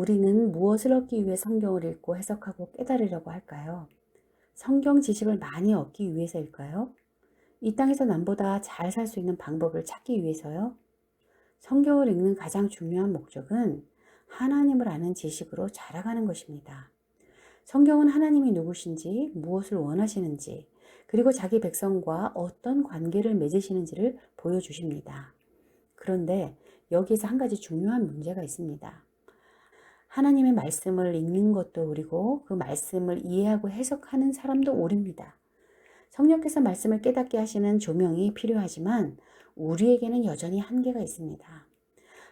우리는 무엇을 얻기 위해 성경을 읽고 해석하고 깨달으려고 할까요? 성경 지식을 많이 얻기 위해서일까요? 이 땅에서 남보다 잘 살 수 있는 방법을 찾기 위해서요? 성경을 읽는 가장 중요한 목적은 하나님을 아는 지식으로 자라가는 것입니다. 성경은 하나님이 누구신지, 무엇을 원하시는지, 그리고 자기 백성과 어떤 관계를 맺으시는지를 보여주십니다. 그런데 여기에서 한 가지 중요한 문제가 있습니다. 하나님의 말씀을 읽는 것도 옳고 그 말씀을 이해하고 해석하는 사람도 옳습니다. 성령께서 말씀을 깨닫게 하시는 조명이 필요하지만 우리에게는 여전히 한계가 있습니다.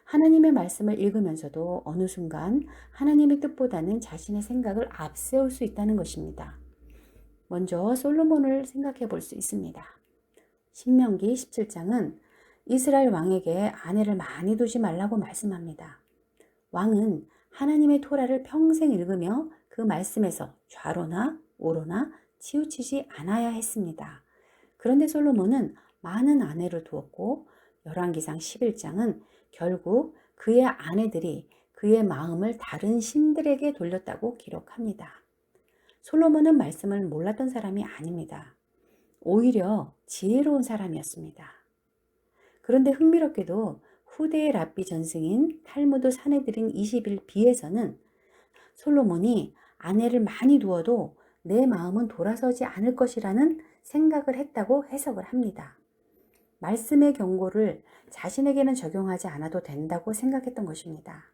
하나님의 말씀을 읽으면서도 어느 순간 하나님의 뜻보다는 자신의 생각을 앞세울 수 있다는 것입니다. 먼저 솔로몬을 생각해 볼 수 있습니다. 신명기 17장은 이스라엘 왕에게 아내를 많이 두지 말라고 말씀합니다. 왕은 하나님의 토라를 평생 읽으며 그 말씀에서 좌로나 우로나 치우치지 않아야 했습니다. 그런데 솔로몬은 많은 아내를 두었고 열왕기상 11장은 결국 그의 아내들이 그의 마음을 다른 신들에게 돌렸다고 기록합니다. 솔로몬은 말씀을 몰랐던 사람이 아닙니다. 오히려 지혜로운 사람이었습니다. 그런데 흥미롭게도 후대의 랍비 전승인 탈무드 산헤드린 21비에서는 솔로몬이 아내를 많이 두어도 내 마음은 돌아서지 않을 것이라는 생각을 했다고 해석을 합니다. 말씀의 경고를 자신에게는 적용하지 않아도 된다고 생각했던 것입니다.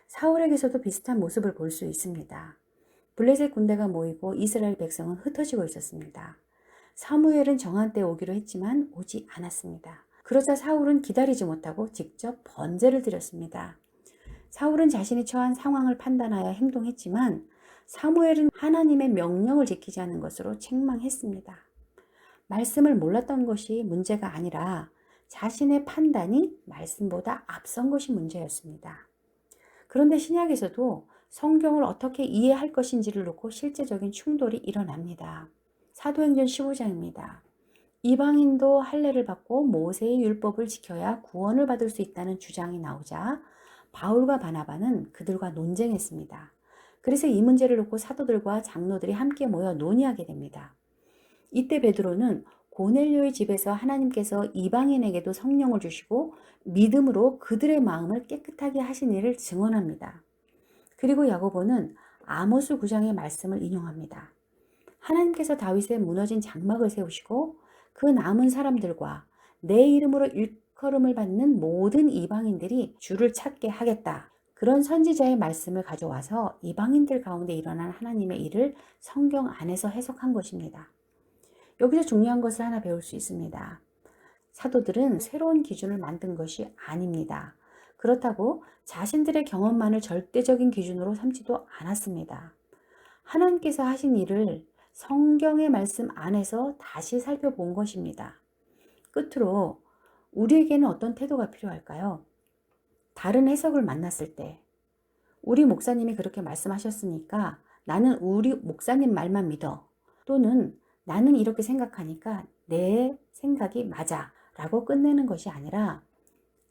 사울에게서도 비슷한 모습을 볼 수 있습니다. 블레셋 군대가 모이고 이스라엘 백성은 흩어지고 있었습니다. 사무엘은 정한 때 오기로 했지만 오지 않았습니다. 그러자 사울은 기다리지 못하고 직접 번제를 드렸습니다. 사울은 자신이 처한 상황을 판단하여 행동했지만 사무엘은 하나님의 명령을 지키지 않은 것으로 책망했습니다. 말씀을 몰랐던 것이 문제가 아니라 자신의 판단이 말씀보다 앞선 것이 문제였습니다. 그런데 신약에서도 성경을 어떻게 이해할 것인지를 놓고 실제적인 충돌이 일어납니다. 사도행전 15장입니다. 이방인도 할례를 받고 모세의 율법을 지켜야 구원을 받을 수 있다는 주장이 나오자 바울과 바나바는 그들과 논쟁했습니다. 그래서 이 문제를 놓고 사도들과 장로들이 함께 모여 논의하게 됩니다. 이때 베드로는 고넬료의 집에서 하나님께서 이방인에게도 성령을 주시고 믿음으로 그들의 마음을 깨끗하게 하신 일을 증언합니다. 그리고 야고보는 아모스 9장의 말씀을 인용합니다. 하나님께서 다윗의 무너진 장막을 세우시고 그 남은 사람들과 내 이름으로 일컬음을 받는 모든 이방인들이 주를 찾게 하겠다. 그런 선지자의 말씀을 가져와서 이방인들 가운데 일어난 하나님의 일을 성경 안에서 해석한 것입니다. 여기서 중요한 것을 하나 배울 수 있습니다. 사도들은 새로운 기준을 만든 것이 아닙니다. 그렇다고 자신들의 경험만을 절대적인 기준으로 삼지도 않았습니다. 하나님께서 하신 일을 성경의 말씀 안에서 다시 살펴본 것입니다. 끝으로 우리에게는 어떤 태도가 필요할까요? 다른 해석을 만났을 때 우리 목사님이 그렇게 말씀하셨으니까 나는 우리 목사님 말만 믿어. 또는 나는 이렇게 생각하니까 내 생각이 맞아 라고 끝내는 것이 아니라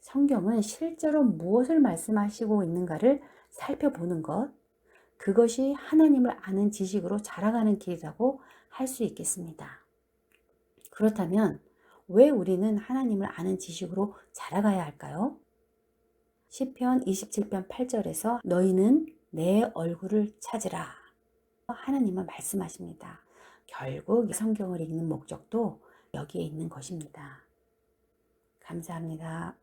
성경은 실제로 무엇을 말씀하시고 있는가를 살펴보는 것, 그것이 하나님을 아는 지식으로 자라가는 길이라고 할 수 있겠습니다. 그렇다면 왜 우리는 하나님을 아는 지식으로 자라가야 할까요? 시편 27편 8절에서 너희는 내 얼굴을 찾으라. 하나님은 말씀하십니다. 결국 성경을 읽는 목적도 여기에 있는 것입니다. 감사합니다.